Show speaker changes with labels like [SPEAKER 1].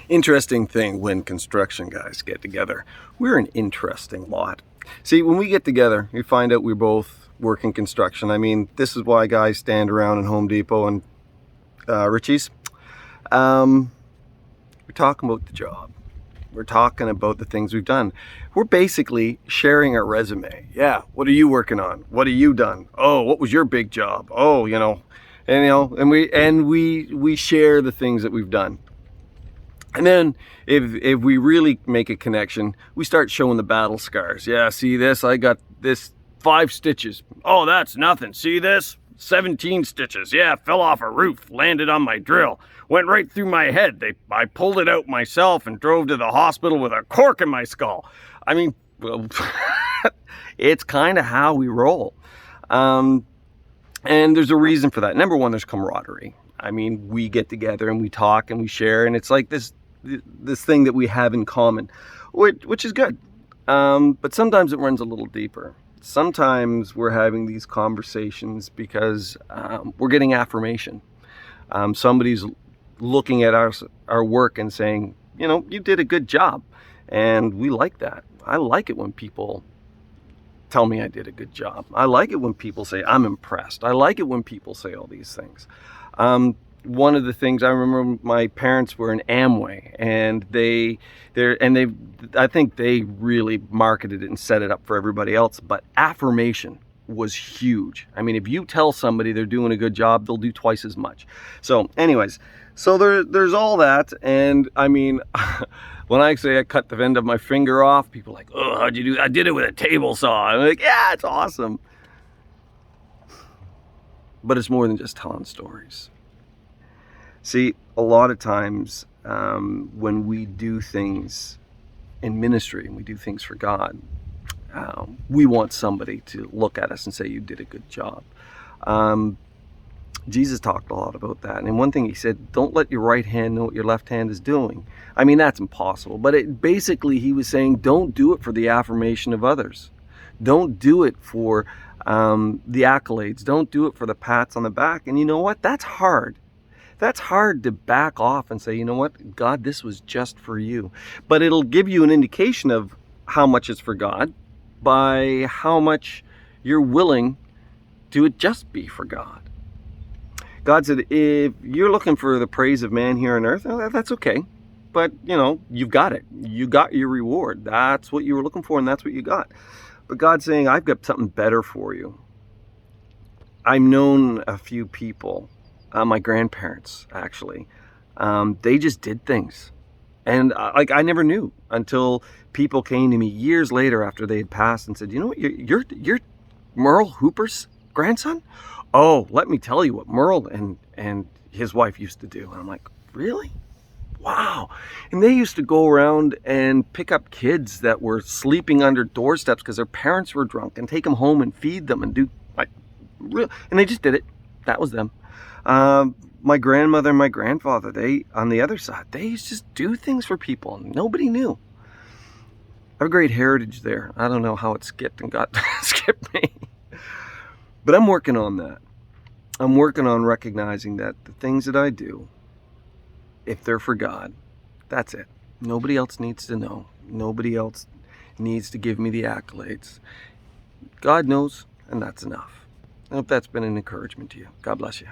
[SPEAKER 1] Interesting thing when construction guys get together. We're an interesting lot. See, when we get together, we find out we both work in construction. I mean, this is why guys stand around in Home Depot and Richie's. We're talking about the job. We're talking about the things we've done. We're basically sharing our resume. Yeah, what are you working on? What have you done? Oh, what was your big job? Oh, and we share the things that we've done. And then if we really make a connection, we start showing the battle scars. Yeah, see this? I got this 5 stitches. Oh, that's nothing. See this? 17 stitches. Yeah, fell off a roof, landed on my drill, went right through my head. I pulled it out myself and drove to the hospital with a cork in my skull. I mean, well, it's kind of how we roll. And there's a reason for that. Number one, there's camaraderie. I mean, we get together and we talk and we share, and it's like this thing that we have in common, which is good. But sometimes it runs a little deeper. Sometimes we're having these conversations because we're getting affirmation. Somebody's looking at our work and saying, you did a good job. And we like that. I like it when people tell me I did a good job. I like it when people say I'm impressed. I like it when people say all these things. One of the things I remember, my parents were in Amway, and I think they really marketed it and set it up for everybody else. But affirmation was huge. I mean, if you tell somebody they're doing a good job, they'll do twice as much. So anyways, there's all that. And I mean, when I say I cut the end of my finger off, people are like, oh, how'd you do that? I did it with a table saw. I'm like, yeah, it's awesome. But it's more than just telling stories. See, a lot of times when we do things in ministry and we do things for God, we want somebody to look at us and say, you did a good job. Jesus talked a lot about that. And one thing he said, don't let your right hand know what your left hand is doing. I mean, that's impossible. But basically he was saying, don't do it for the affirmation of others. Don't do it for the accolades. Don't do it for the pats on the back. And you know what? That's hard. That's hard to back off and say, you know what, God, this was just for you. But it'll give you an indication of how much is for God by how much you're willing to it just be for God. God said, if you're looking for the praise of man here on earth, that's okay. But, you've got it. You got your reward. That's what you were looking for, and that's what you got. But God's saying, I've got something better for you. I've known a few people, my grandparents, actually. They just did things. And I never knew until people came to me years later after they had passed and said, you know what, you're Merle Hooper's grandson? Oh, let me tell you what Merle and his wife used to do. And I'm like, really? Wow. And they used to go around and pick up kids that were sleeping under doorsteps because their parents were drunk and take them home and feed them and do and they just did it. That was them. My grandmother and my grandfather, they, on the other side, they used to just do things for people and nobody knew. I have a great heritage there. I don't know how it skipped me. But I'm working on that. I'm working on recognizing that the things that I do, if they're for God, that's it. Nobody else needs to know. Nobody else needs to give me the accolades. God knows, and that's enough. I hope that's been an encouragement to you. God bless you.